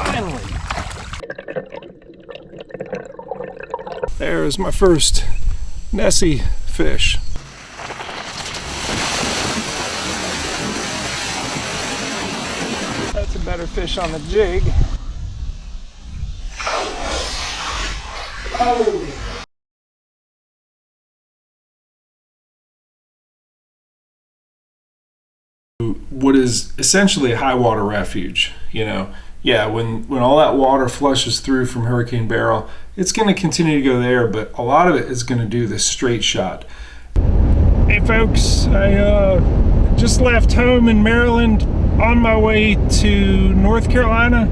Finally. There's my first Nessie fish. That's a better fish on the jig. Oh. What is essentially a high water refuge, you know. Yeah, when all that water flushes through from Hurricane Barrel, it's going to continue to go there, but a lot of it is going to do this straight shot. Hey folks, I just left home in Maryland on my way to North Carolina.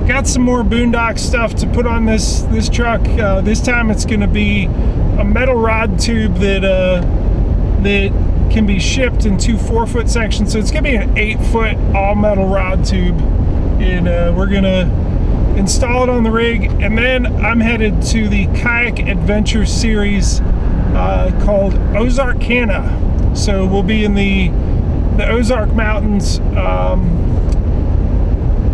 Got some more boondock stuff to put on this truck. This time it's going to be a metal rod tube that can be shipped in two 4-foot sections. So it's going to be an 8-foot all metal rod tube. And we're gonna install it on the rig, and then I'm headed to the kayak adventure series called Ozarkana. So we'll be in the Ozark Mountains,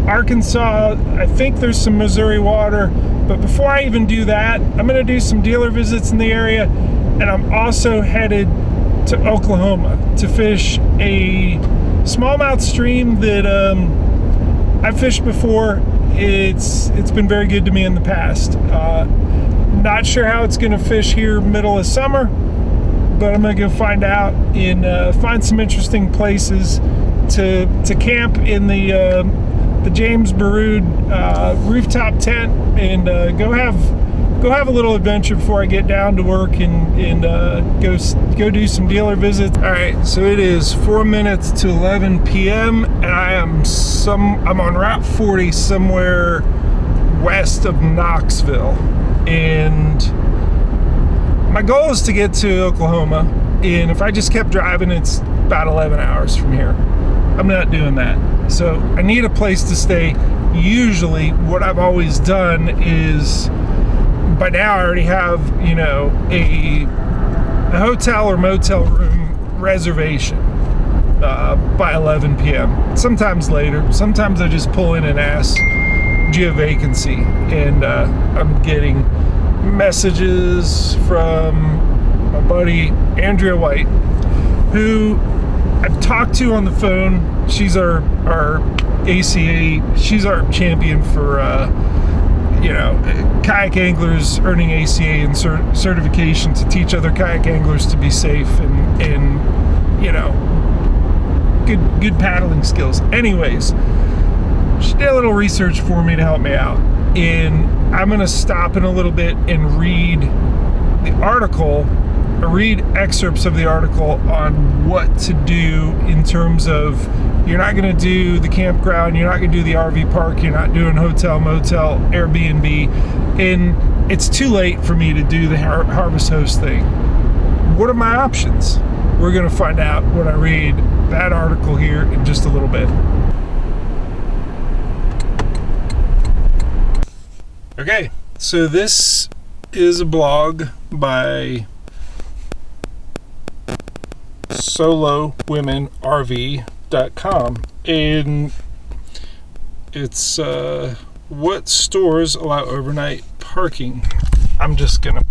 Arkansas. I think there's some Missouri water, but before I even do that, I'm gonna do some dealer visits in the area, and I'm also headed to Oklahoma to fish a smallmouth stream that I've fished before. It's been very good to me in the past. Not sure how it's going to fish here middle of summer, but I'm going to go find out and find some interesting places to camp in the James Baroud rooftop tent and go have a little adventure before I get down to work and go do some dealer visits. All right, so it is 4 minutes to 11 p.m. and I'm on Route 40 somewhere west of Knoxville, and my goal is to get to Oklahoma, and if I just kept driving, it's about 11 hours from here. I'm not doing that, so I need a place to stay. Usually what I've always done is, by now I already have, you know, a hotel or motel room reservation by 11 p.m. Sometimes later. Sometimes I just pull in and ask, do you have vacancy? And I'm getting messages from my buddy Andrea White, who I've talked to on the phone. She's our ACA, she's our champion for you know, kayak anglers earning ACA and certification to teach other kayak anglers to be safe and you know, good paddling skills. Anyways, she did a little research for me to help me out, and I'm gonna stop in a little bit and read the article, read excerpts of the article on what to do in terms of, you're not going to do the campground, you're not going to do the RV park, you're not doing hotel, motel, Airbnb, and it's too late for me to do the Harvest Host thing. What are my options? We're going to find out when I read that article here in just a little bit. Okay, so this is a blog by solowomenrv.com, and it's what stores allow overnight parking. I'm just gonna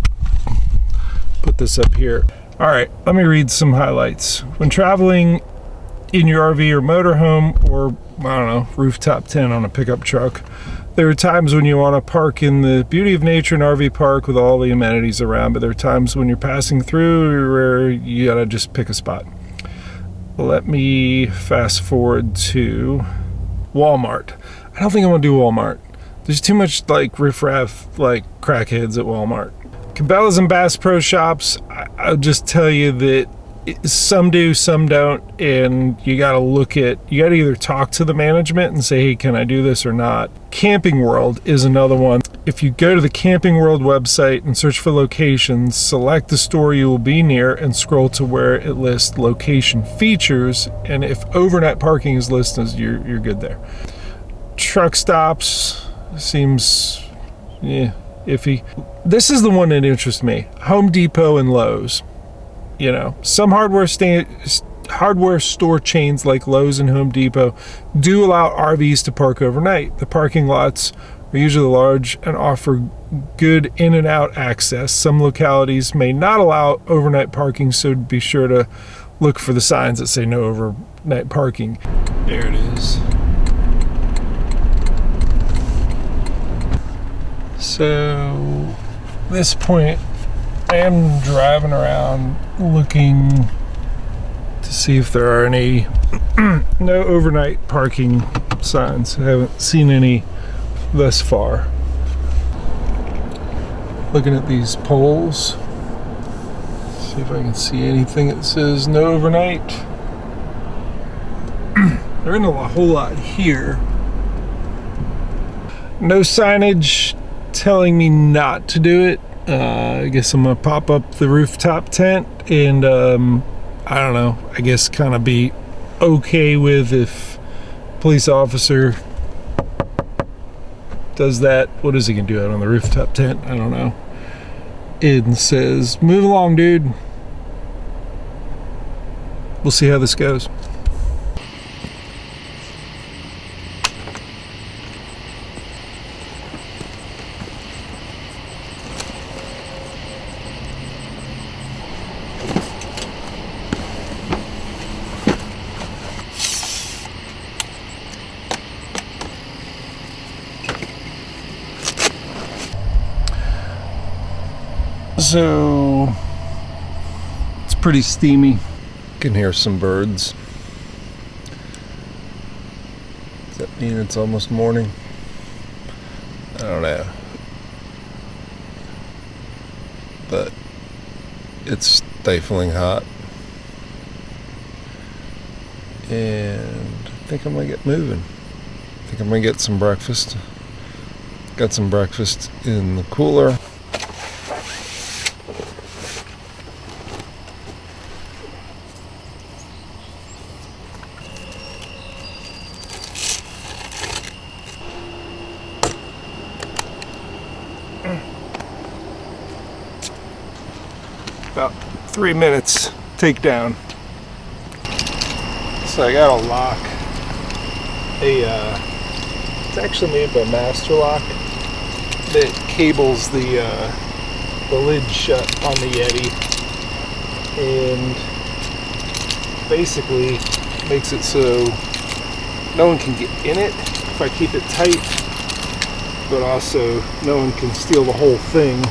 put this up here. All right, let me read some highlights. When traveling in your RV or motorhome, or I don't know, rooftop tent on a pickup truck, there are times when you want to park in the beauty of nature and RV park with all the amenities around, but there are times when you're passing through where you gotta just pick a spot. Let me fast forward to Walmart. I don't think I want to do Walmart. There's too much like riffraff, like crackheads at Walmart. Cabela's and Bass Pro Shops, I'll just tell you that some do, some don't, and you gotta either talk to the management and say, hey, can I do this or not? Camping World is another one. If you go to the Camping World website and search for locations, select the store you will be near and scroll to where it lists location features, and if overnight parking is listed, you're good there. Truck stops seems iffy. This is the one that interests me. Home Depot and Lowe's. You know, some hardware hardware store chains like Lowe's and Home Depot do allow RVs to park overnight. The parking lots are usually large and offer good in and out access. Some localities may not allow overnight parking, so be sure to look for the signs that say no overnight parking. There it is. So, at this point, I am driving around looking to see if there are any no overnight parking signs. I haven't seen any thus far. Looking at these poles, see if I can see anything that says no overnight. There isn't a whole lot here. No signage telling me not to do it. I guess I'm gonna pop up the rooftop tent and I don't know, I guess kind of be okay with if police officer does that. What is he gonna do out on the rooftop tent? I don't know. And says, move along, dude. We'll see how this goes. So it's pretty steamy. Can hear some birds. Does that mean it's almost morning? I don't know. But it's stifling hot. And I think I'm gonna get moving. I think I'm gonna get some breakfast. Got some breakfast in the cooler. About 3 minutes takedown. So I got a lock. It's actually made by Master Lock that cables the lid shut on the Yeti and basically makes it so no one can get in it if I keep it tight, but also no one can steal the whole thing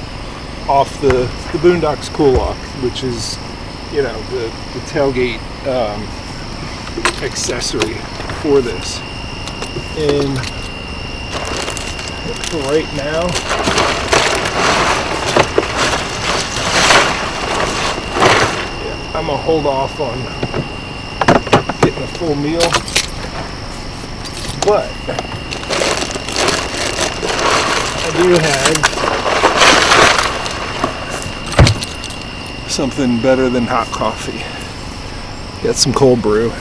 off the Boondocks Cool Lock, which is, you know, the tailgate accessory for this. And for right now, yeah, I'm gonna hold off on getting a full meal, but I do have something better than hot coffee. Got some cold brew.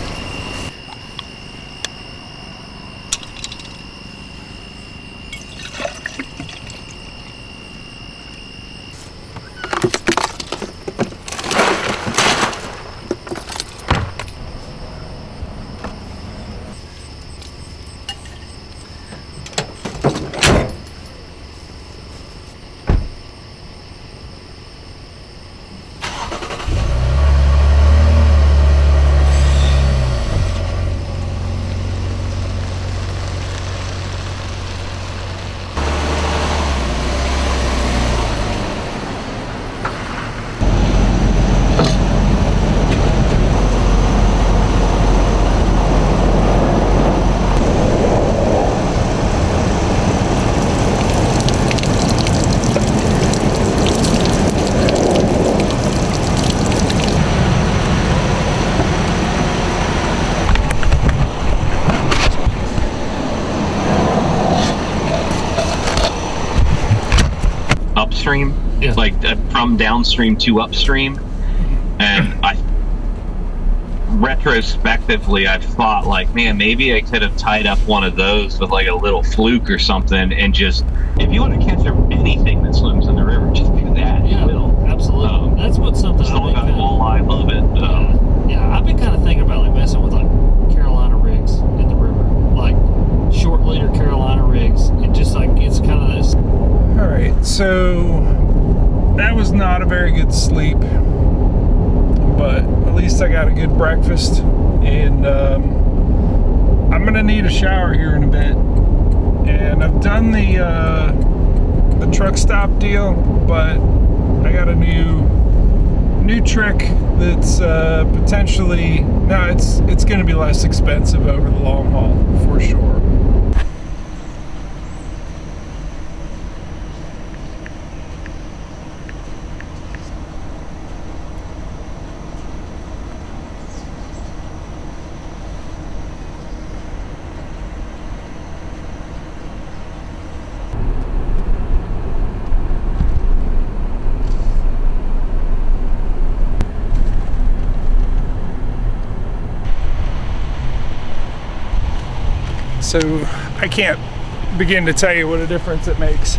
Upstream, yeah. Like from downstream to upstream, and I retrospectively I've thought like, man, maybe I could have tied up one of those with like a little fluke or something, and just, if you want to catch anything that swims in the river, just do that. Yeah, absolutely. That's what something I like. Walleye, love it. Yeah, I've been kind of thinking about like messing with like Carolina rigs in the river, like short leader Carolina rigs. It just like it's kind of this. All right, so that was not a very good sleep, but at least I got a good breakfast, and I'm gonna need a shower here in a bit. And I've done the truck stop deal, but I got a new trick that's potentially, no, it's going to be less expensive over the long haul for sure. So I can't begin to tell you what a difference it makes.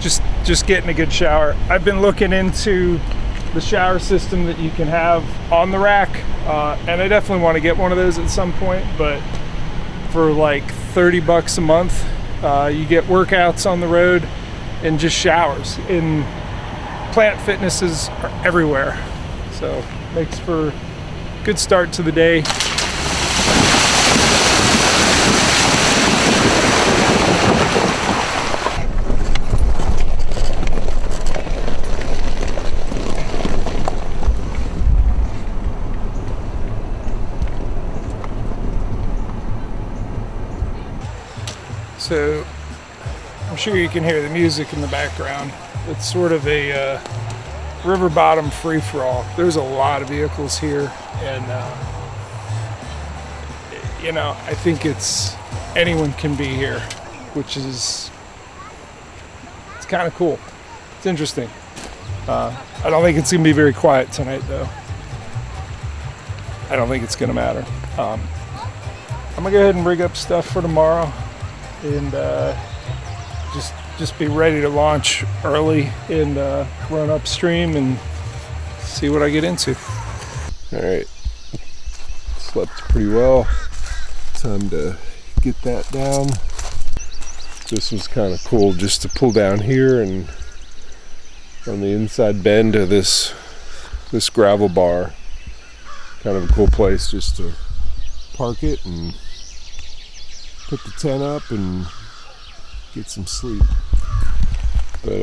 Just getting a good shower. I've been looking into the shower system that you can have on the rack, and I definitely want to get one of those at some point, but for like $30 a month, you get workouts on the road and just showers. And Planet Fitnesses are everywhere, so makes for a good start to the day. So I'm sure you can hear the music in the background. It's sort of a river bottom free-for-all. There's a lot of vehicles here, and you know, I think it's anyone can be here, which is, it's kind of cool. It's interesting. I don't think it's gonna be very quiet tonight though. I don't think it's gonna matter. I'm gonna go ahead and rig up stuff for tomorrow, and just be ready to launch early and run upstream and see what I get into. All right, slept pretty well. Time to get that down. This was kind of cool just to pull down here and on the inside bend of this gravel bar. Kind of a cool place just to park it and put the tent up and get some sleep. But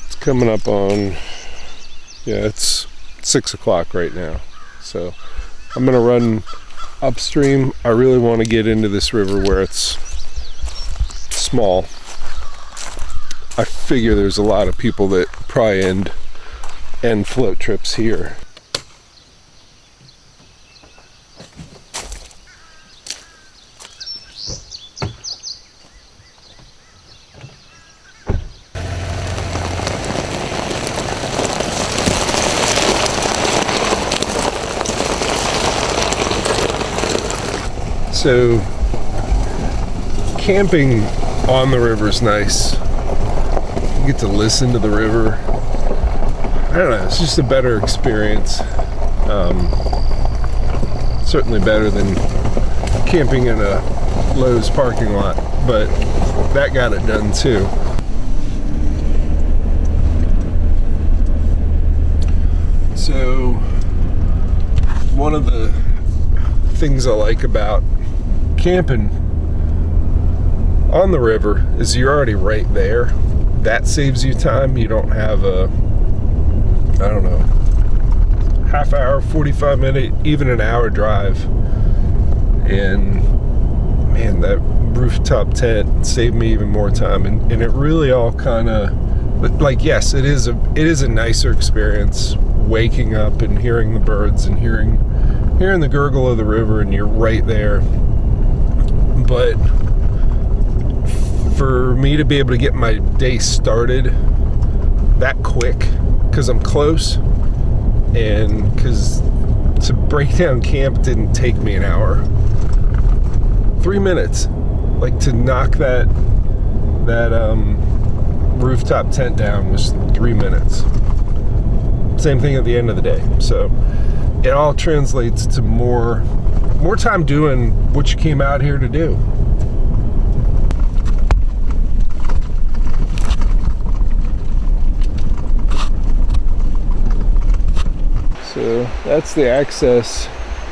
it's coming up on, yeah, it's 6 o'clock right now, so I'm gonna run upstream. I really want to get into this river where it's small. I figure there's a lot of people that probably end float trips here. So camping on the river is nice. You get to listen to the river. I don't know, it's just a better experience. Certainly better than camping in a Lowe's parking lot, but that got it done too. So one of the things I like about camping on the river is you're already right there. That saves you time. You don't have a, I don't know, half hour, 45 minute, even an hour drive. And man, that rooftop tent saved me even more time. And it really all kind of, like, yes, it is a nicer experience waking up and hearing the birds and hearing the gurgle of the river, and you're right there. But for me to be able to get my day started that quick, because I'm close, and because to break down camp didn't take me an hour, 3 minutes, like to knock that rooftop tent down was 3 minutes. same thing at the end of the day. So it all translates to more time doing what you came out here to do. So that's the access,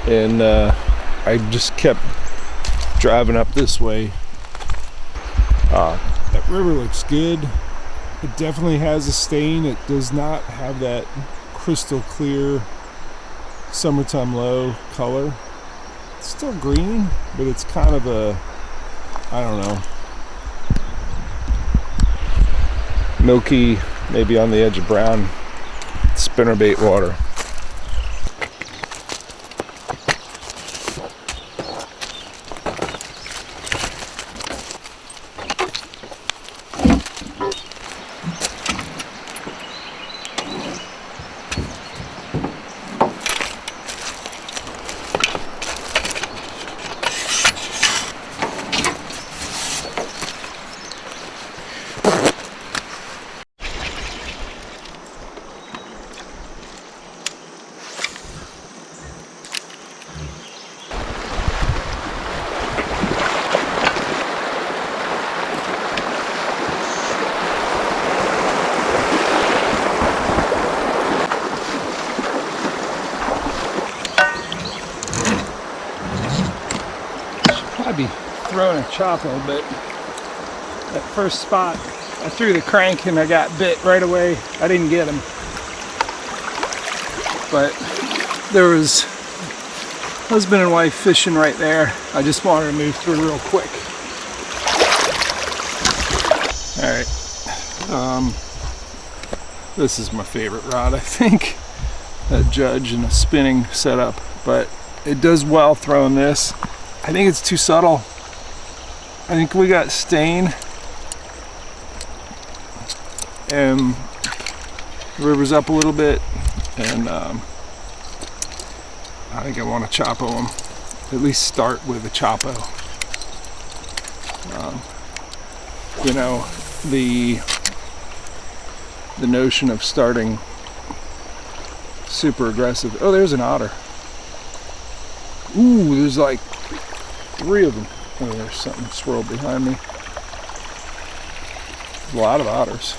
and I just kept driving up this way. That river looks good. It definitely has a stain. It does not have that crystal clear summertime Lowe color. It's still green, but it's kind of a, I don't know, milky, maybe on the edge of brown spinnerbait water. I'd be throwing a chopo, but that first spot, I threw the crank and I got bit right away. I didn't get him, but there was husband and wife fishing right there. I just wanted to move through real quick. All right, this is my favorite rod, I think. That Judge and a spinning setup, but it does well throwing this. I think it's too subtle. I think we got stain, and the river's up a little bit, and I think I want to chopo them. At least start with a chopo. You know, the notion of starting super aggressive. Oh, there's an otter. Ooh, there's like 3 of them. Oh, there's something swirled behind me. A lot of otters.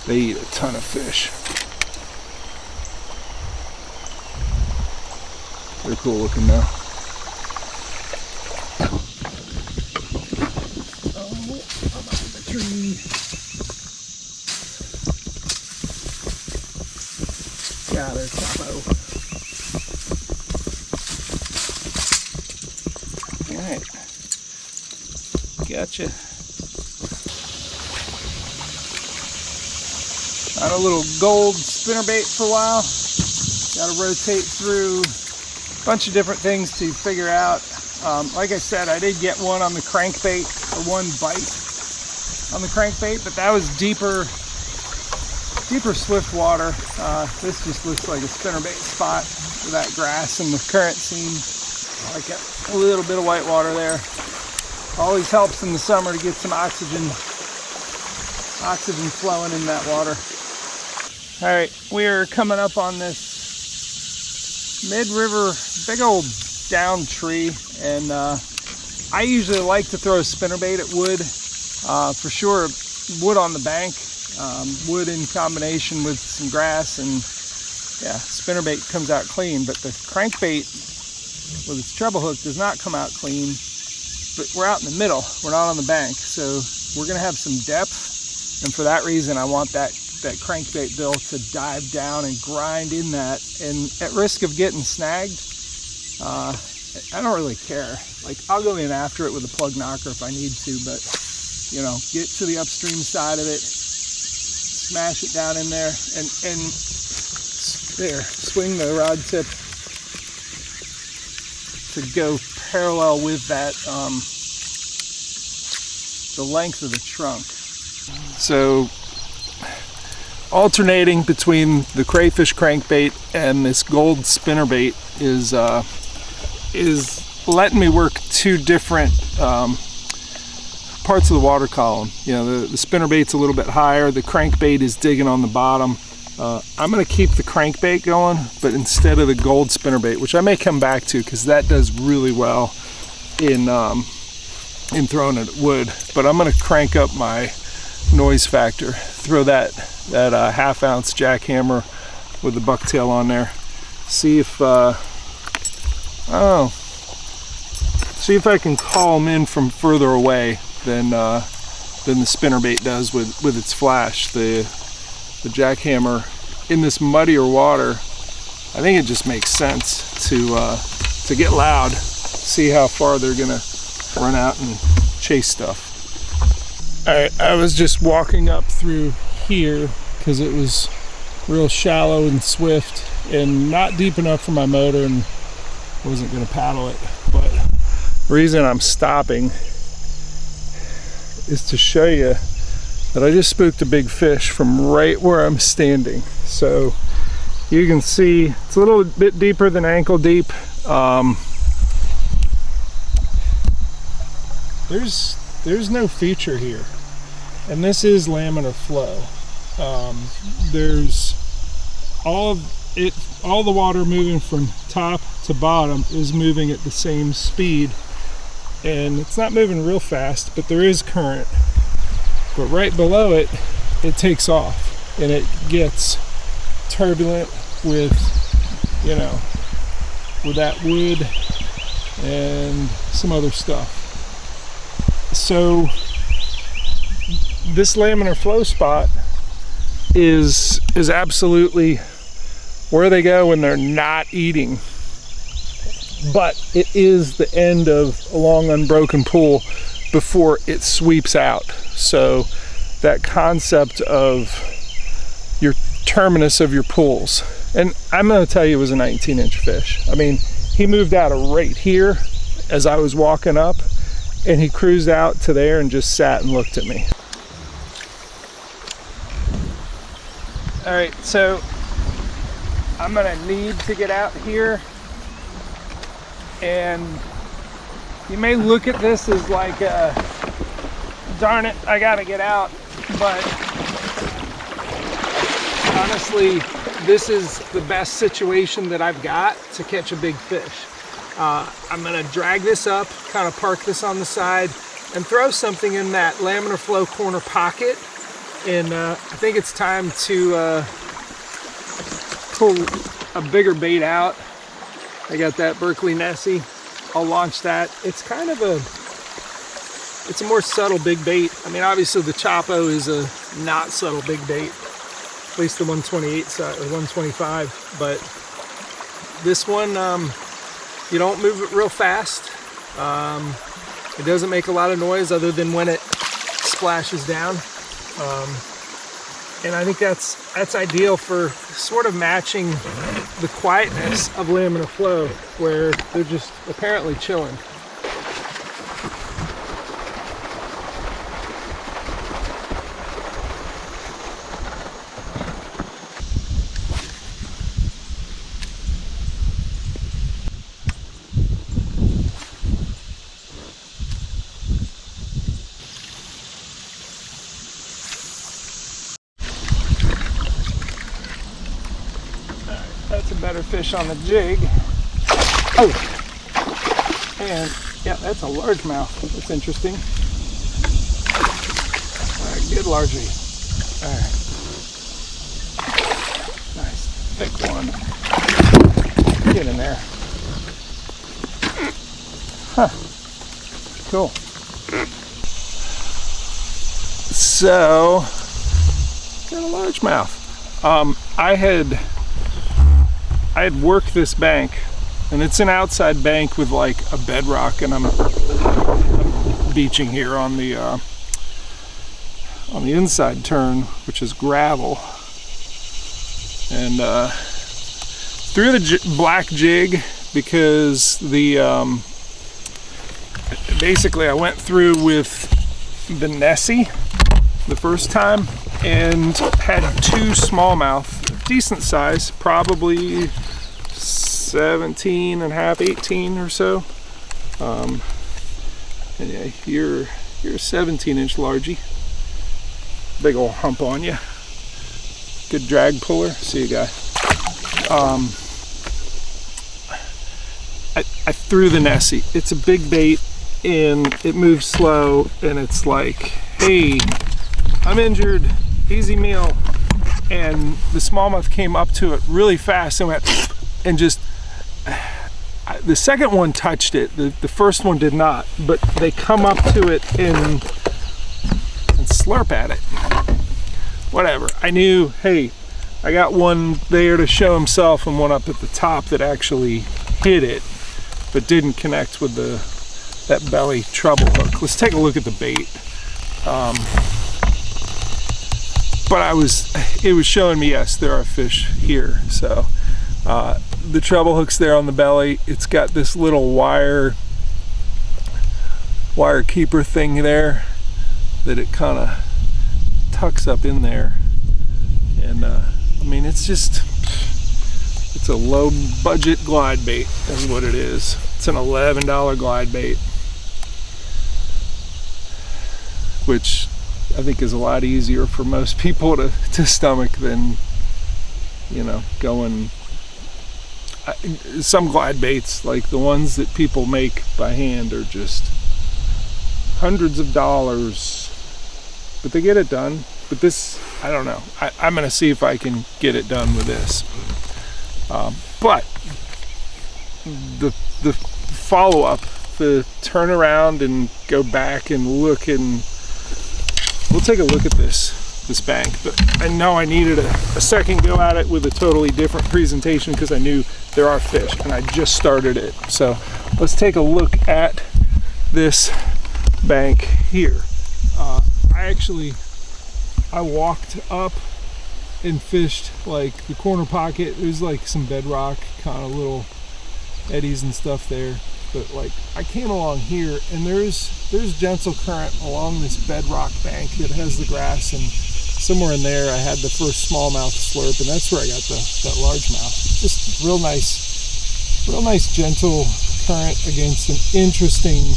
They eat a ton of fish. They're cool looking now. Oh, I'm up in the tree. Got her, Chopo. Alright, gotcha. Got a little gold spinnerbait for a while. Got to rotate through a bunch of different things to figure out. Like I said, I did get one on the crankbait, or one bite on the crankbait, but that was deeper swift water. This just looks like a spinnerbait spot with that grass and the current seam. Like a little bit of white water there. Always helps in the summer to get some oxygen flowing in that water. All right, we're coming up on this mid-river, big old down tree, and I usually like to throw a spinnerbait at wood. For sure, wood on the bank, wood in combination with some grass, and yeah, spinnerbait comes out clean. But the crankbait with its treble hook does not come out clean, but we're out in the middle, we're not on the bank, so we're gonna have some depth, and for that reason I want that crankbait bill to dive down and grind in that, and at risk of getting snagged, I don't really care. Like, I'll go in after it with a plug knocker if I need to, but you know, get to the upstream side of it, smash it down in there, and there, swing the rod tip to go parallel with that, the length of the trunk. So alternating between the crayfish crankbait and this gold spinnerbait is letting me work 2 different parts of the water column. You know, the spinnerbait's a little bit higher, the crankbait is digging on the bottom. I'm gonna keep the crankbait going, but instead of the gold spinnerbait, which I may come back to because that does really well in throwing it at wood. But I'm gonna crank up my noise factor, throw that half-ounce jackhammer with the bucktail on there. See if see if I can call them in from further away than the spinnerbait does with its flash. The jackhammer in this muddier water, I think it just makes sense to get loud, see how far they're gonna run out and chase stuff. All right, I was just walking up through here because it was real shallow and swift and not deep enough for my motor, and wasn't gonna paddle it. But the reason I'm stopping is to show you that I just spooked a big fish from right where I'm standing. So you can see it's a little bit deeper than ankle deep. There's no feature here, and this is laminar flow. There's all the water moving from top to bottom is moving at the same speed, and it's not moving real fast, but there is current. But right below it, it takes off and it gets turbulent with, you know, with that wood and some other stuff. So this laminar flow spot is absolutely where they go when they're not eating. But it is the end of a long unbroken pool before it sweeps out. So that concept of your terminus of your pools, and I'm going to tell you it was a 19-inch fish. I mean, he moved out of right here as I was walking up, and he cruised out to there and just sat and looked at me. All right, so I'm going to need to get out here, and you may look at this as like darn it, I gotta get out, but honestly, this is the best situation that I've got to catch a big fish. I'm gonna drag this up, kind of park this on the side, and throw something in that laminar flow corner pocket, and I think it's time to pull a bigger bait out. I got that Berkeley Nessie. I'll launch that. It's kind of it's a more subtle big bait. I mean, obviously the Chapo is a not subtle big bait, at least the 128 side or 125. But this one, you don't move it real fast. It doesn't make a lot of noise other than when it splashes down. And I think that's ideal for sort of matching the quietness of laminar flow, where they're just apparently chilling. That's a better fish on the jig. Oh, and yeah, that's a largemouth. That's interesting. All right, good largie. All right, nice, thick one. Get in there. Huh. Cool. So, got a largemouth. I had worked this bank, and it's an outside bank with like a bedrock, and I'm beaching here on the inside turn, which is gravel, and threw the black jig because the basically I went through with the Nessie the first time and had two smallmouth, decent size, probably 17 and a half, 18 or so. And yeah, you're a 17-inch largie. Big old hump on you. good drag puller. See you, guy. I threw the Nessie. It's a big bait and it moves slow, and it's like, hey, I'm injured, easy meal. And the smallmouth came up to it really fast and went and just, the second one touched it, the first one did not, but they come up to it and slurp at it. Whatever. I knew, hey, I got one there to show himself and one up at the top that actually hit it, but didn't connect with that belly treble hook. Let's take a look at the bait. But it was showing me, yes, there are fish here. So the treble hook's there on the belly. It's got this little wire keeper thing there that it kind of tucks up in there. And I mean, it's a low budget glide bait is what it is. It's an $11 glide bait, which I think is a lot easier for most people to stomach than, you know, going. Some glide baits, like the ones that people make by hand, are just hundreds of dollars, but they get it done. But this, I don't know. I'm gonna see if I can get it done with this. But the follow-up, the turn around and go back and look, and we'll take a look at this bank. But I know I needed a second go at it with a totally different presentation because I knew there are fish and I just started it. So let's take a look at this bank here. I walked up and fished like the corner pocket. There's like some bedrock, kind of little eddies and stuff there. But like I came along here and there's gentle current along this bedrock bank that has the grass, and somewhere in there I had the first smallmouth slurp, and that's where I got that largemouth. Just real nice gentle current against an interesting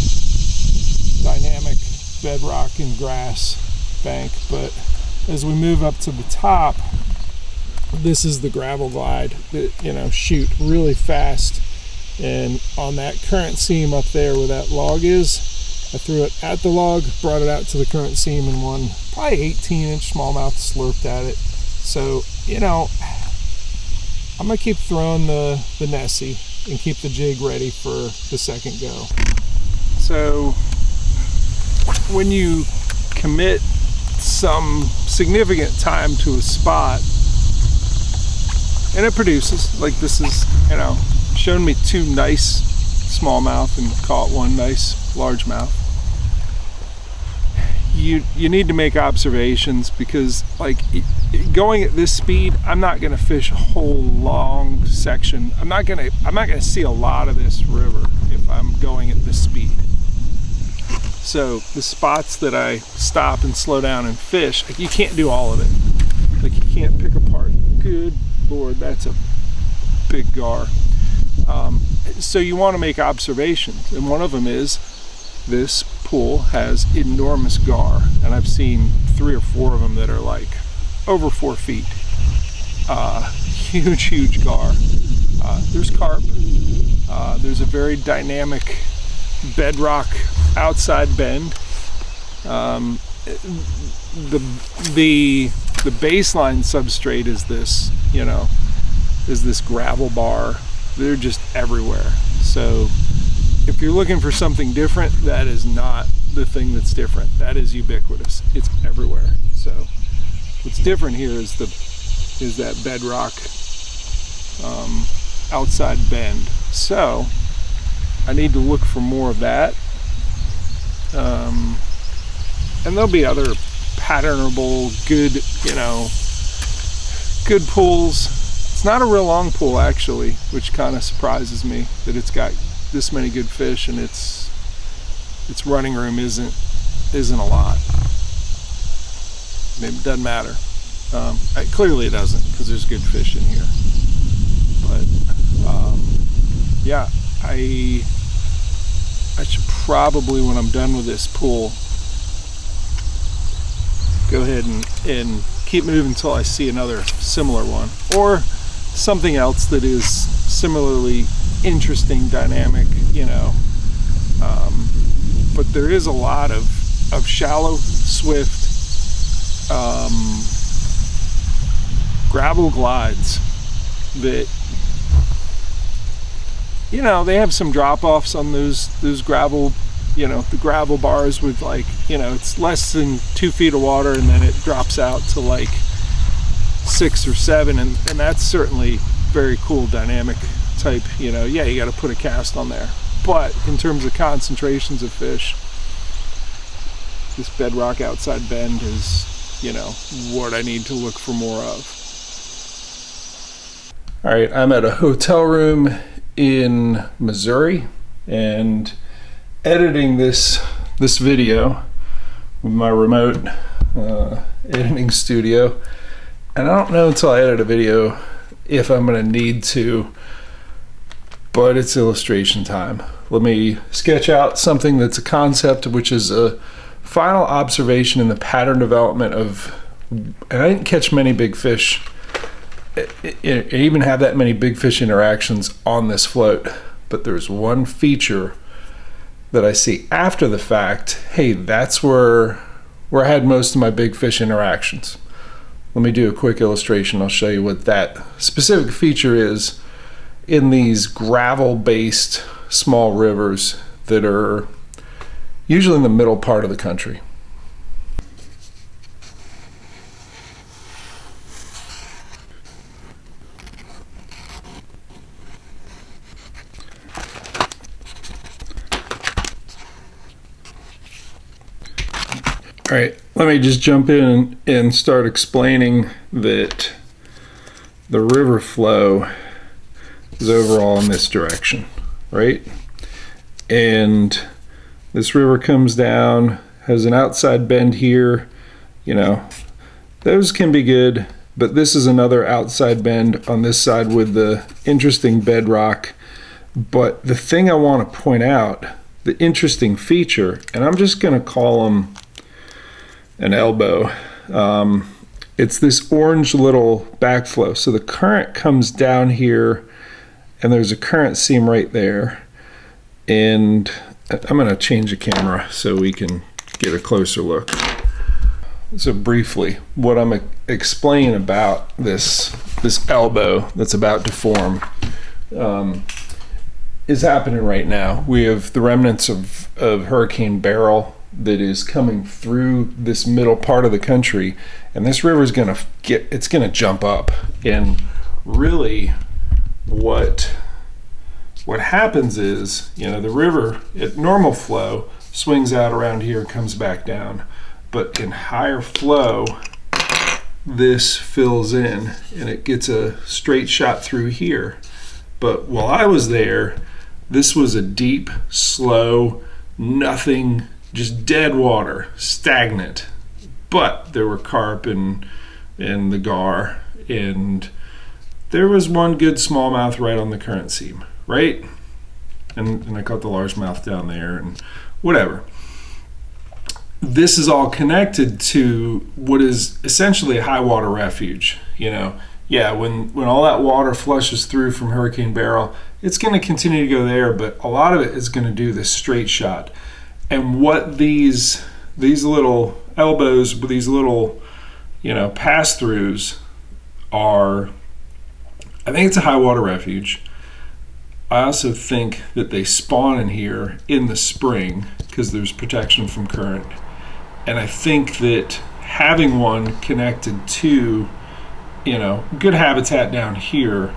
dynamic bedrock and grass bank. But as we move up to the top, this is the gravel glide that, you know, shoot really fast. And on that current seam up there where that log is, I threw it at the log, brought it out to the current seam, and one probably 18-inch smallmouth slurped at it. So, you know, I'm gonna keep throwing the Nessie and keep the jig ready for the second go. So when you commit some significant time to a spot and it produces, like this is, you know, shown me two nice smallmouth and caught one nice largemouth, you need to make observations, because like going at this speed, I'm not going to fish a whole long section. I'm not going to see a lot of this river if I'm going at this speed. So the spots that I stop and slow down and fish, like, you can't do all of it. Like, you can't pick apart. Good Lord, that's a big gar. So you want to make observations, and one of them is this pool has enormous gar, and I've seen 3 or 4 of them that are like over 4 feet. Huge gar. There's carp. There's a very dynamic bedrock outside bend. The baseline substrate is this, you know, is this gravel bar. They're just everywhere. So if you're looking for something different, that is not the thing that's different. That is ubiquitous. It's everywhere. So what's different here is that bedrock outside bend. So I need to look for more of that. And there'll be other patternable, good, you know, good pools. It's not a real long pool, actually, which kind of surprises me that it's got this many good fish and its running room isn't a lot. Maybe it doesn't matter. Clearly it doesn't, because there's good fish in here. But yeah, I should probably, when I'm done with this pool, go ahead and keep moving until I see another similar one or something else that is similarly interesting, dynamic, you know. But there is a lot of shallow, swift gravel glides that, you know, they have some drop-offs on those gravel, you know, the gravel bars with, like, you know, it's less than 2 feet of water and then it drops out to like 6 or 7, and that's certainly very cool, dynamic type, you know. Yeah, you got to put a cast on there, but in terms of concentrations of fish, this bedrock outside bend is, you know, what I need to look for more of. All right, I'm at a hotel room in Missouri and editing this video with my remote editing studio, and I don't know until I edit a video if I'm going to need to, but it's illustration time. Let me sketch out something that's a concept, which is a final observation in the pattern development of, and I didn't catch many big fish, even have that many big fish interactions on this float, but there's one feature that I see after the fact. Hey, that's where I had most of my big fish interactions. Let me do a quick illustration. I'll show you what that specific feature is in these gravel-based small rivers that are usually in the middle part of the country. All right, let me just jump in and start explaining that the river flow is overall in this direction, right? And this river comes down, has an outside bend here, you know, those can be good, but this is another outside bend on this side with the interesting bedrock. But the thing I want to point out, the interesting feature, and I'm just going to call them an elbow, it's this orange little backflow. So the current comes down here and there's a current seam right there, and I'm going to change the camera so we can get a closer look. So briefly, what I'm explaining about this elbow that's about to form is happening right now. We have the remnants of Hurricane Beryl that is coming through this middle part of the country, and this river is going to jump up. And really what happens is, you know, the river at normal flow swings out around here and comes back down, but in higher flow this fills in and it gets a straight shot through here. But while I was there, this was a deep, slow, nothing, just dead water, stagnant. But there were carp and the gar, and there was one good smallmouth right on the current seam, right? And I caught the largemouth down there and whatever. This is all connected to what is essentially a high water refuge, you know. Yeah, when all that water flushes through from Hurricane Beryl, it's going to continue to go there, but a lot of it is going to do this straight shot. And what these little elbows, these little, you know, pass-throughs are, I think it's a high water refuge. I also think that they spawn in here in the spring because there's protection from current. And I think that having one connected to, you know, good habitat down here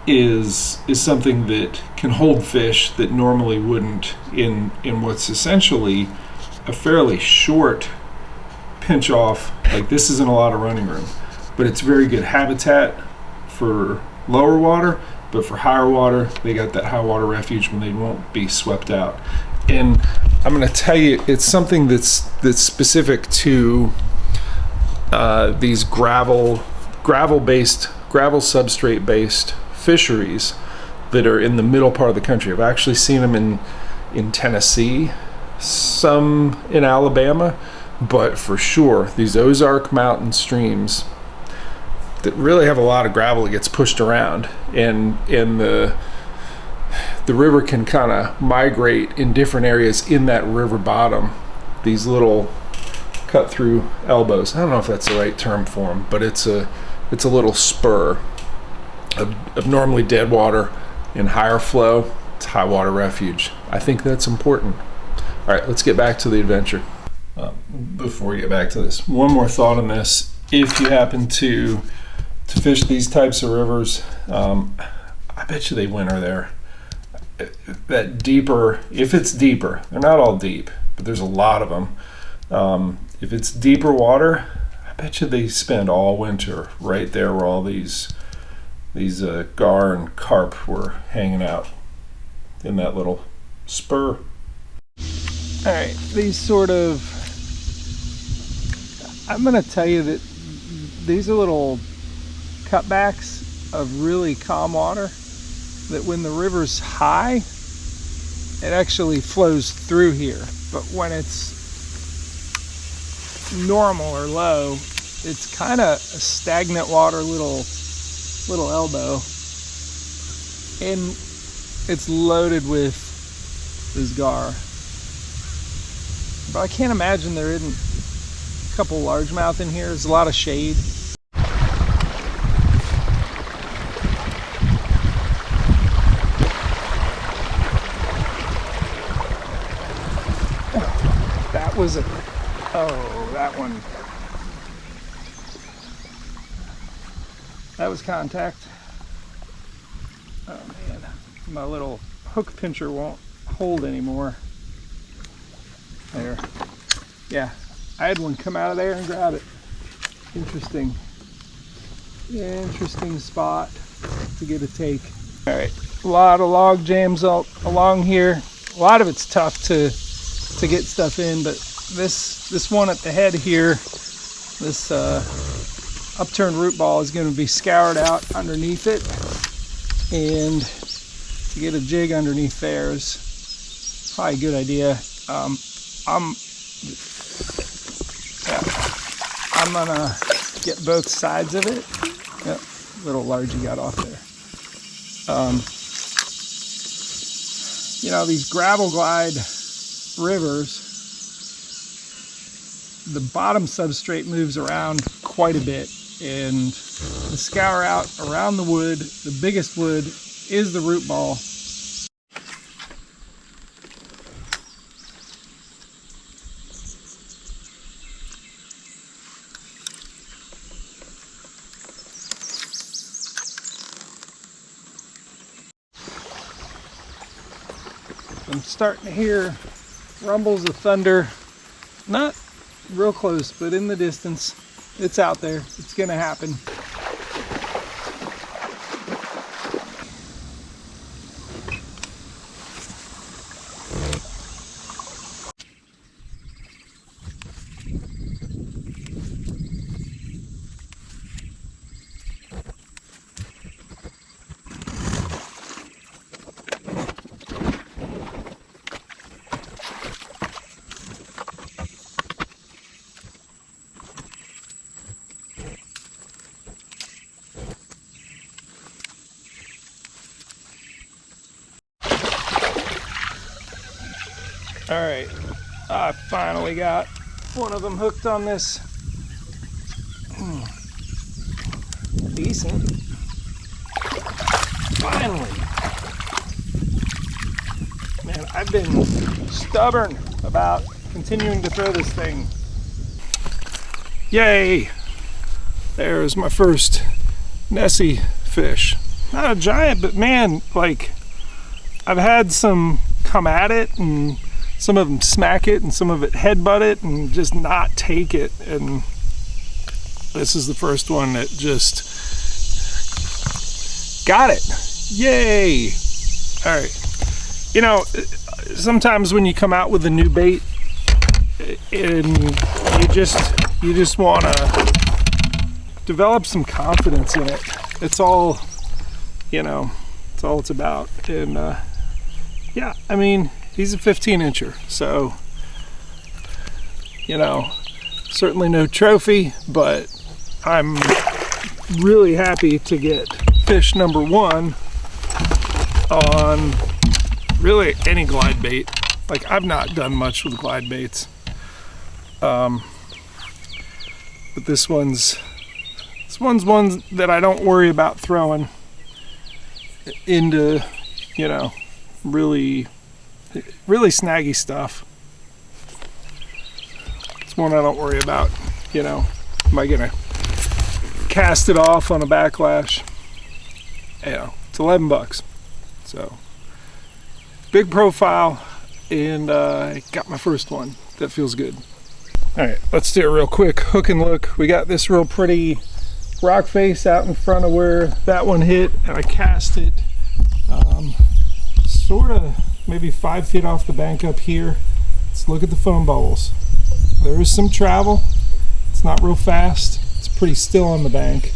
is something that can hold fish that normally wouldn't in what's essentially a fairly short pinch off. Like, this isn't a lot of running room, but it's very good habitat for lower water, but for higher water they got that high water refuge when they won't be swept out. And I'm going to tell you, it's something that's specific to these gravel substrate based fisheries that are in the middle part of the country. I've actually seen them in Tennessee, some in Alabama, But for sure, these Ozark Mountain streams that really have a lot of gravel that gets pushed around, and the river can kind of migrate in different areas in that river bottom. These little cut through elbows. I don't know if that's the right term for them, but it's a little spur of normally dead water in higher flow. It's high water refuge. I think that's important. All right, let's get back to the adventure. Before we get back to this, one more thought on this. If you happen to fish these types of rivers, I bet you they winter there. That deeper, if it's deeper, they're not all deep, but there's a lot of them. If it's deeper water, I bet you they spend all winter right there where all these gar and carp were hanging out in that little spur. All right, these sort of, I'm gonna tell you that these are little cutbacks of really calm water that when the river's high, it actually flows through here. But when it's normal or low, it's kind of a stagnant water, little elbow, and it's loaded with this gar. But I can't imagine there isn't a couple largemouth in here. There's a lot of shade. That was that one. That was contact. Oh man, my little hook pincher won't hold anymore. There. Yeah, I had one come out of there and grab it. Interesting. Yeah, interesting spot to get a take. All right, a lot of log jams along here. A lot of it's tough to get stuff in, but this one at the head here, this upturned root ball is going to be scoured out underneath it, and to get a jig underneath there is probably a good idea. I'm gonna get both sides of it. Yep, little largie got off there. You know, these gravel glide rivers, the bottom substrate moves around quite a bit, and to scour out around the wood, the biggest wood is the root ball. I'm starting to hear rumbles of thunder, not real close, but in the distance. It's out there. It's gonna happen. All right, I finally got one of them hooked on this. Decent. Finally. Man, I've been stubborn about continuing to throw this thing. Yay! There's my first Nessie fish. Not a giant, but man, like, I've had some come at it, and some of them smack it, and some of it headbutt it, and just not take it. And this is the first one that just got it. Yay! All right. You know, sometimes when you come out with a new bait, and you just want to develop some confidence in it. It's all, you know, it's all it's about. And yeah, I mean, he's a 15-incher, so you know, certainly no trophy, but I'm really happy to get fish number one on really any glide bait. Like, I've not done much with glide baits, but this one's one that I don't worry about throwing into, you know, really snaggy stuff. It's one I don't worry about, you know. Am I gonna cast it off on a backlash? You know, it's $11, so big profile, and I got my first one. That feels good. All right, let's do a real quick hook and look. We got this real pretty rock face out in front of where that one hit, and I cast it sort of maybe 5 feet off the bank up here. Let's look at the foam bubbles. There is some travel. It's not real fast. It's pretty still on the bank.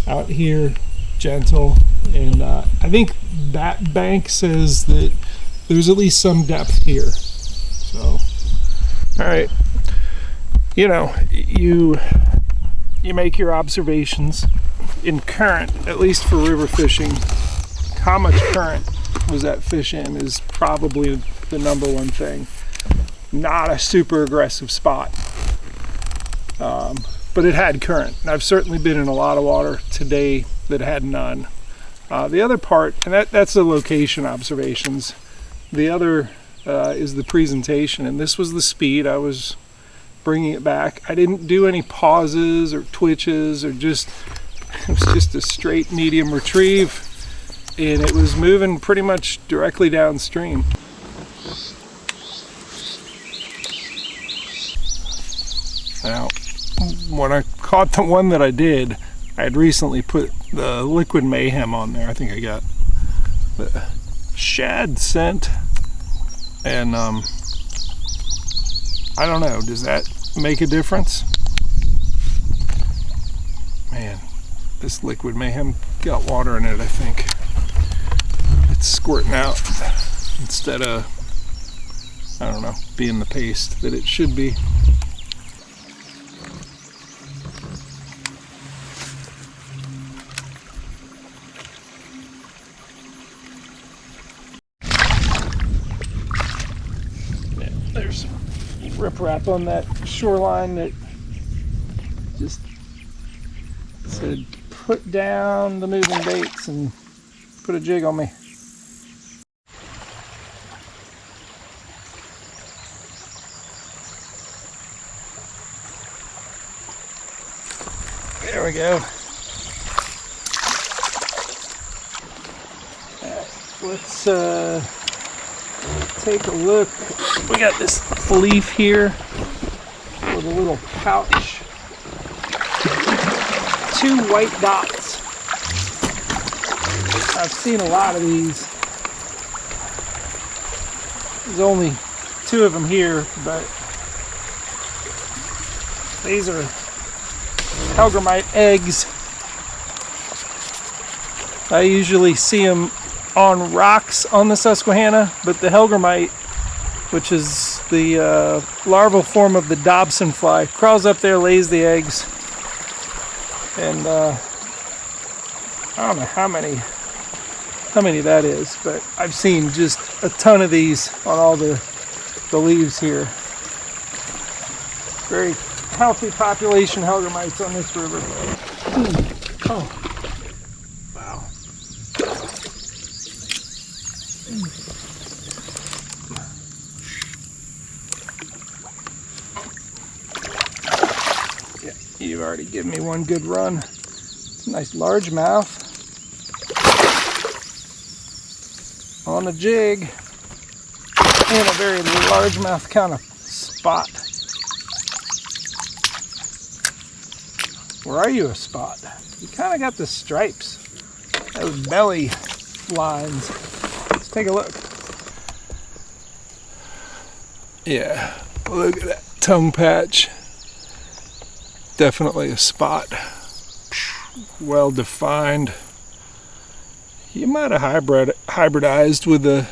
Out here, gentle, and I think that bank says that there's at least some depth here. So, all right, you know, you make your observations in current, at least for river fishing. How much current was that fish in is probably the number one thing. Not a super aggressive spot, but it had current. And I've certainly been in a lot of water today that had none. The other part, and that's the location observations. The other is the presentation, and this was the speed I was bringing it back. I didn't do any pauses or twitches, or it was just a straight medium retrieve, and it was moving pretty much directly downstream. Now, when I caught the one that I did, I had recently put the Liquid Mayhem on there. I think I got the shad scent, and I don't know, does that make a difference? Man, this Liquid Mayhem got water in it, I think. It's squirting out instead of, I don't know, being the paste that it should be. Yeah, there's some riprap on that shoreline that just said, put down the moving baits and put a jig on me. There we go. Let's take a look. We got this leaf here with a little pouch. 2 white dots. I've seen a lot of these. There's only 2 of them here, but these are Hellgrammite eggs. I usually see them on rocks on the Susquehanna, but the Hellgrammite, which is the larval form of the Dobson fly, crawls up there, lays the eggs, and I don't know how many that is, but I've seen just a ton of these on all the leaves here. Very healthy population Hellgrammites on this river. Oh, wow. Yeah, you've already given me one good run. It's a nice largemouth on a jig in a very largemouth kind of spot. Where are you, a spot? You kind of got the stripes, those belly lines. Let's take a look. Yeah, look at that tongue patch. Definitely a spot. Well defined. You might have hybridized with the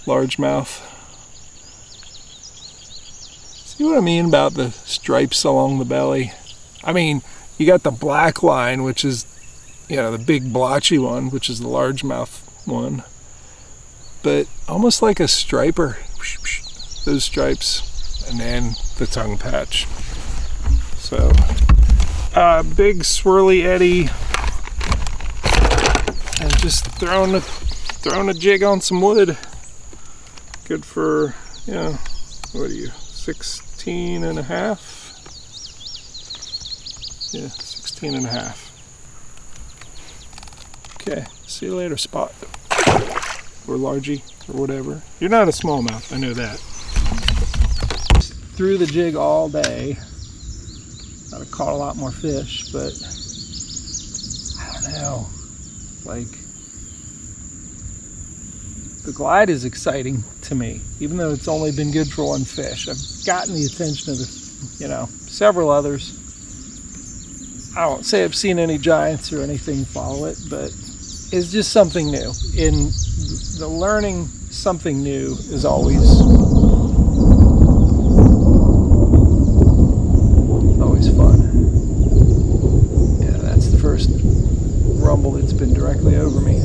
largemouth. See what I mean about the stripes along the belly? I mean, you got the black line, which is, you know, the big blotchy one, which is the largemouth one. But almost like a striper, those stripes, and then the tongue patch. So, big swirly eddy, and just throwing a jig on some wood. Good for, you know, what are you, 16 and a half? Yeah, 16 and a half. Okay, see you later, Spot. Or Largy, or whatever. You're not a smallmouth, I know that. Threw the jig all day. I'd have caught a lot more fish, but I don't know. Like, the glide is exciting to me, even though it's only been good for one fish. I've gotten the attention of several others. I won't say I've seen any giants or anything follow it, but it's just something new. In the learning something new is always fun. Yeah, that's the first rumble that's been directly over me.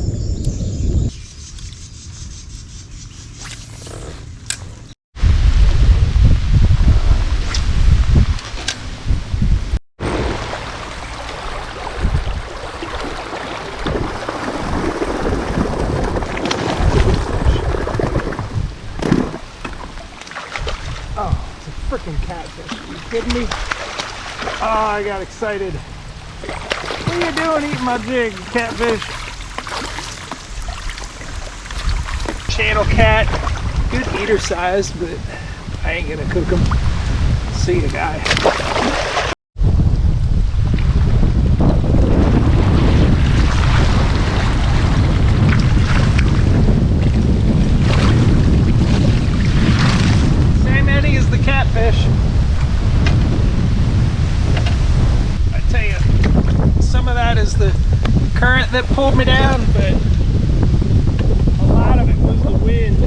Freaking catfish. Are you kidding me? Oh, I got excited. What are you doing eating my jig, catfish? Channel cat. Good eater size, but I ain't gonna cook them. See you, guy. Catfish. I tell you, some of that is the current that pulled me down, but a lot of it was the wind.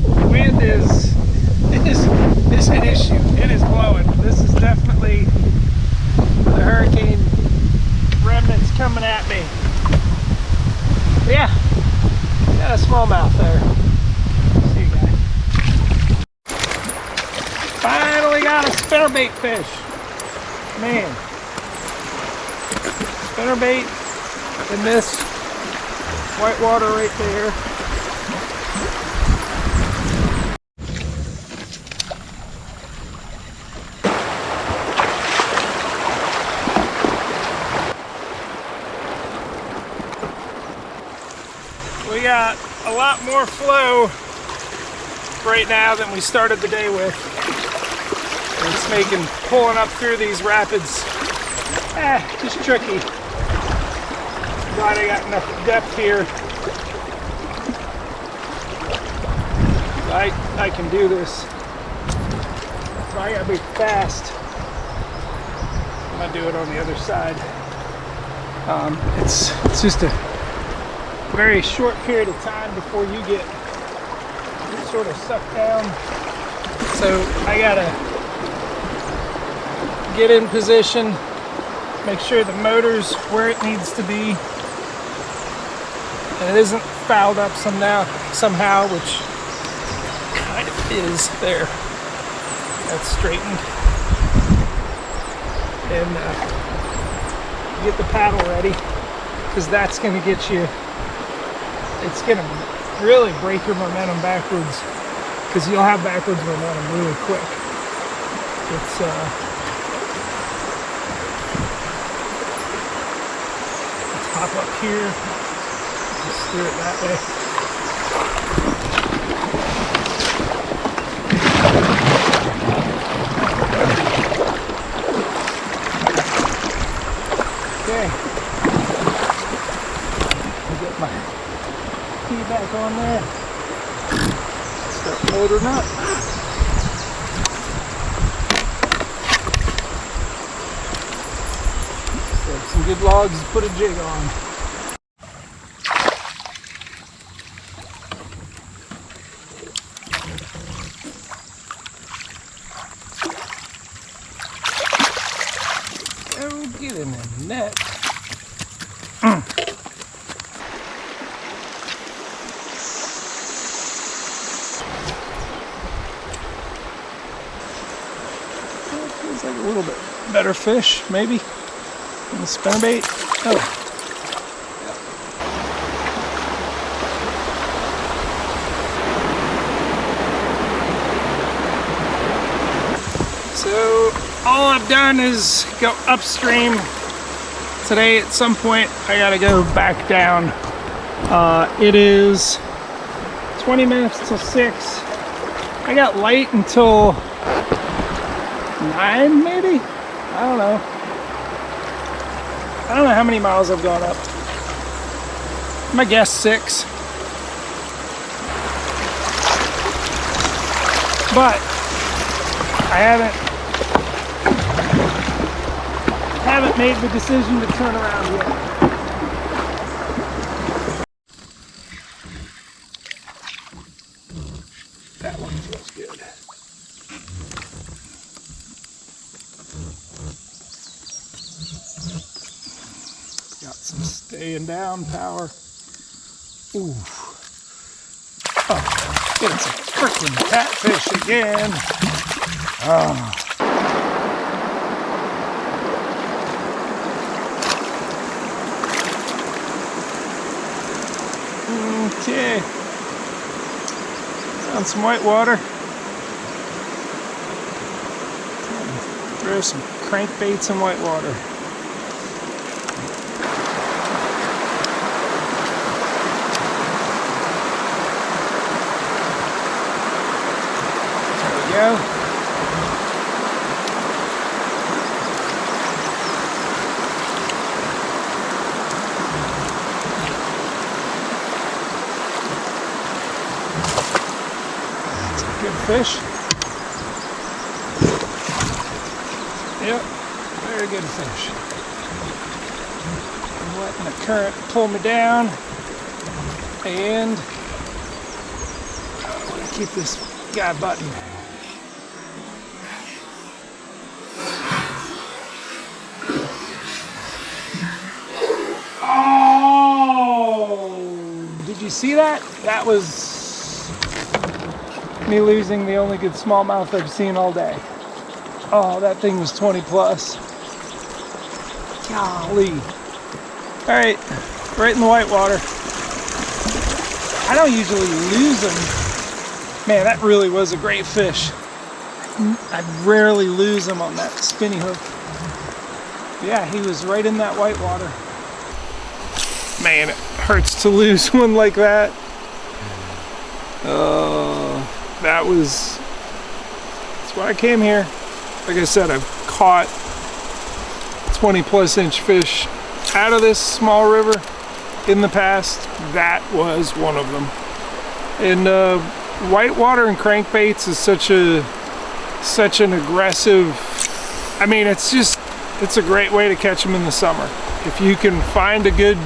The wind is an issue. It is blowing. This is definitely the hurricane remnants coming at me. Yeah, got a smallmouth there. Finally got a spinnerbait fish. Man. Spinnerbait in this white water right there. We got a lot more flow right now than we started the day with. It's making pulling up through these rapids just tricky. Glad I got enough depth here. I can do this. So I gotta be fast. I'm gonna do it on the other side. It's just a very short period of time before you get sort of sucked down. So I gotta get in position, make sure the motor's where it needs to be, and it isn't fouled up somehow, which kind of is there. That's straightened. And get the paddle ready, because that's going to get you, it's going to really break your momentum backwards, because you'll have backwards momentum really quick. It's hop up here, just steer it that way. Okay, I'll get my key back on there, start motoring up. Some good logs to put a jig on. in a net. Feels like a little bit better fish, maybe, than the spinnerbait. Oh. So all I've done is go upstream. Today at some point I gotta go back down. It is 20 minutes till 6. I got light until 9 maybe? I don't know. I don't know how many miles I've gone up. My guess 6. But I haven't made the decision to turn around yet. That one feels good. Got some staying down power. Ooh. Oh, it's a freaking catfish again. Oh. Okay. Found some white water. Throw some crankbaits in white water. There we go. Fish. Yep, very good fish. I'm letting the current pull me down, and I'm gonna keep this guy buttoned. Oh! Did you see that? That was me losing the only good smallmouth I've seen all day. Oh, that thing was 20 plus. Golly. All right, right in the white water. I don't usually lose them. Man, that really was a great fish. I rarely lose them on that spinny hook. Yeah, he was right in that white water. Man, it hurts to lose one like that. That's why I came here. Like I said, I've caught 20 plus inch fish out of this small river in the past. That was one of them. And whitewater and crankbaits is such an aggressive, I mean, it's a great way to catch them in the summer. If you can find a good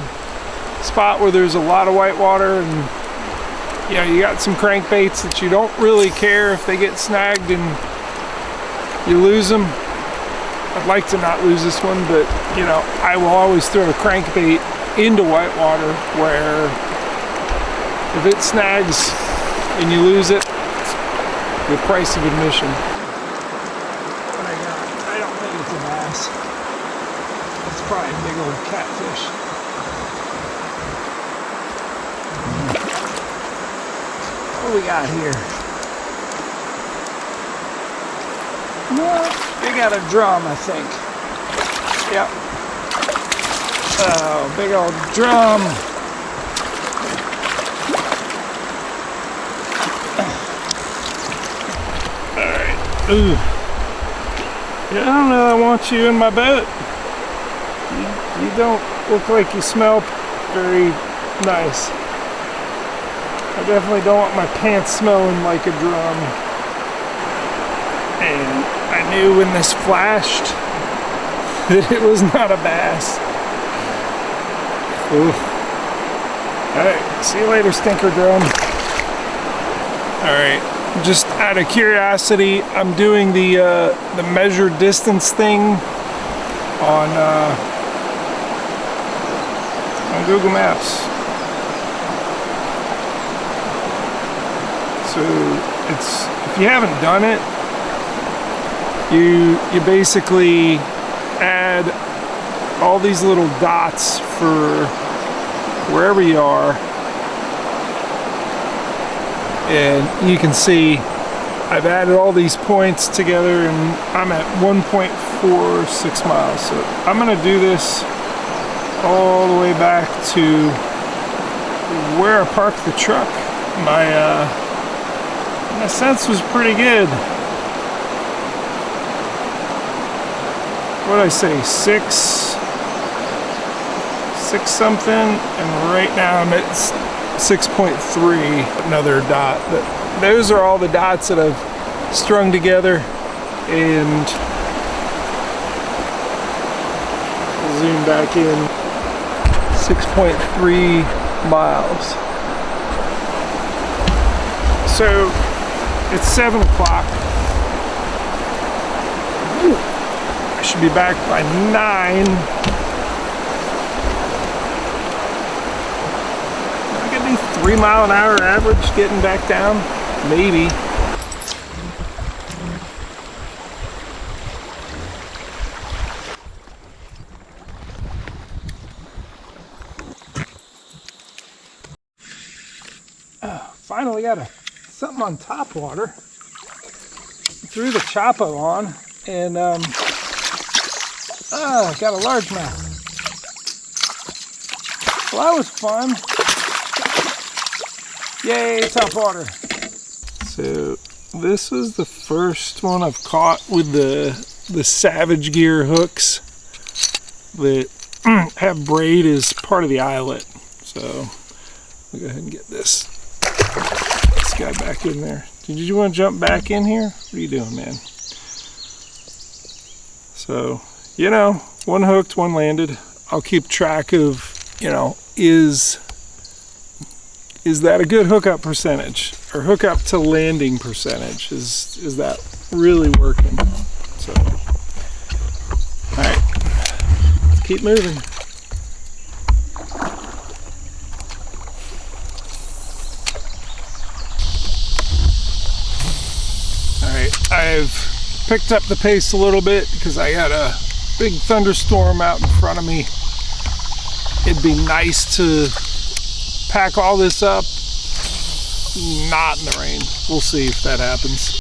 spot where there's a lot of whitewater and you got some crankbaits that you don't really care if they get snagged and you lose them. I'd like to not lose this one, but I will always throw a crankbait into whitewater where if it snags and you lose it, it's the price of admission. What I got, I don't think it's a bass. It's probably a big old catfish. What do we got here? No, they got a drum, I think. Yep. Oh, big old drum. Alright. Ooh. Yeah, I don't know, I want you in my boat. You don't look like you smell very nice. I definitely don't want my pants smelling like a drum. And I knew when this flashed that it was not a bass. Ooh. Alright, see you later, stinker drum. Alright, just out of curiosity, I'm doing the measured distance thing on Google Maps. So it's, if you haven't done it, you basically add all these little dots for wherever you are, and you can see I've added all these points together, and I'm at 1.46 miles. So I'm gonna do this all the way back to where I parked the truck. My sense was pretty good. What did I say, six something, and right now I'm at 6.3, another dot. But those are all the dots that I've strung together, and zoom back in, 6.3 miles. So it's 7 o'clock. I should be back by 9. I could do 3 mile an hour average getting back down, maybe. Finally got something on top water. Threw the Chapo on, and got a largemouth. Well, that was fun. Yay, top water. So this is the first one I've caught with the Savage Gear hooks that have braid as part of the eyelet. So I'll go ahead and get this guy back in there. Did you want to jump back in here? What are you doing, man? So, you know, one hooked, one landed. I'll keep track of, you know, is that a good hookup percentage, or hookup to landing percentage? Is that really working? So, all right, let's keep moving. I've picked up the pace a little bit because I got a big thunderstorm out in front of me. It'd be nice to pack all this up, not in the rain. We'll see if that happens.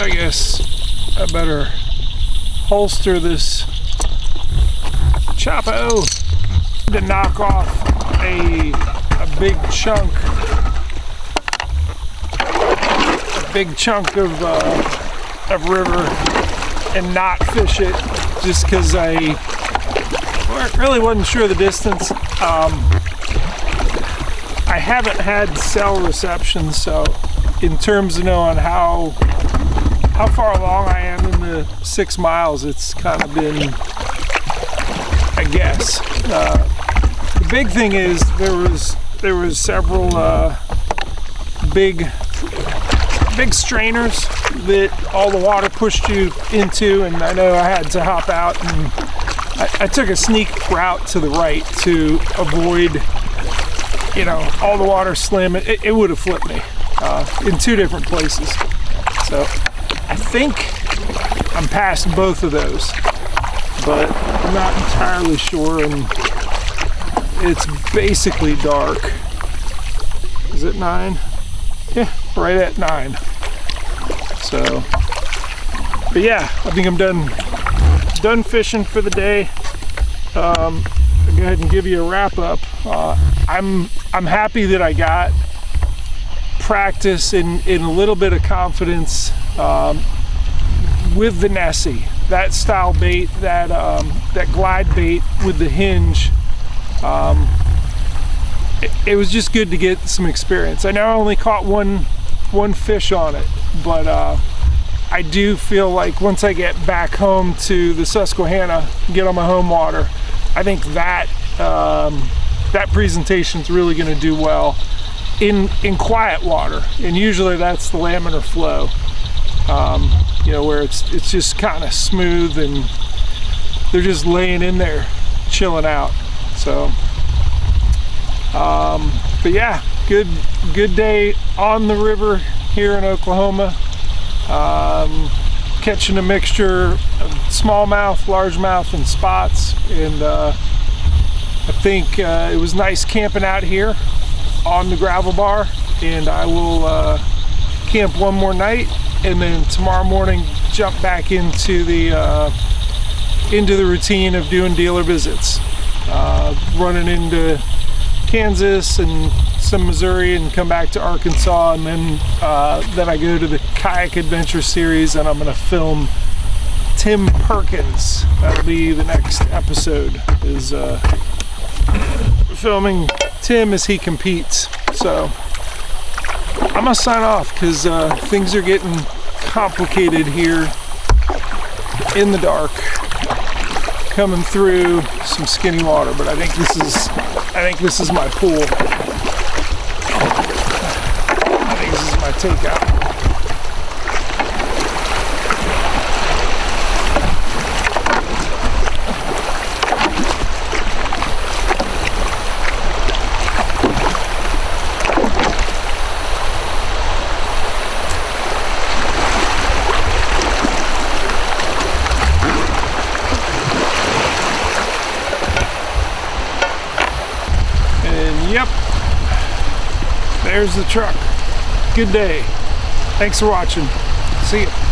I guess I better holster this Chapo to knock off a big chunk of river and not fish it, just because I really wasn't sure of the distance. I haven't had cell reception, so in terms of knowing how far along I am in the 6 miles, it's kind of been a guess. The big thing is there was several big strainers that all the water pushed you into, and I know I had to hop out, and I took a sneak route to the right to avoid, you know, all the water slamming. It would have flipped me in 2 different places. So I think I'm past both of those, but I'm not entirely sure, and it's basically dark. Is it 9? Yeah, right at 9. So, but yeah, I think I'm done fishing for the day. I'll go ahead and give you a wrap up. I'm happy that I got practice in a little bit of confidence with the Nessie, that style bait, that glide bait with the hinge. It was just good to get some experience. I know I only caught one fish on it, but I do feel like once I get back home to the Susquehanna, get on my home water, I think that that presentation is really going to do well in quiet water, and usually that's the laminar flow, you know, where it's just kind of smooth and they're just laying in there chilling out. So but yeah, good day on the river here in Oklahoma, catching a mixture of smallmouth, largemouth, and spots, and I think it was nice camping out here on the gravel bar, and I will camp one more night, and then tomorrow morning jump back into the routine of doing dealer visits, running into Kansas and some Missouri, and come back to Arkansas, and then I go to the kayak adventure series, and I'm going to film Tim Perkins. That'll be the next episode, is filming Tim as he competes. So I'm gonna sign off because things are getting complicated here in the dark, coming through some skinny water, but I think this is my pool. I think this is my takeout. Yep, there's the truck. Good day. Thanks for watching. See ya.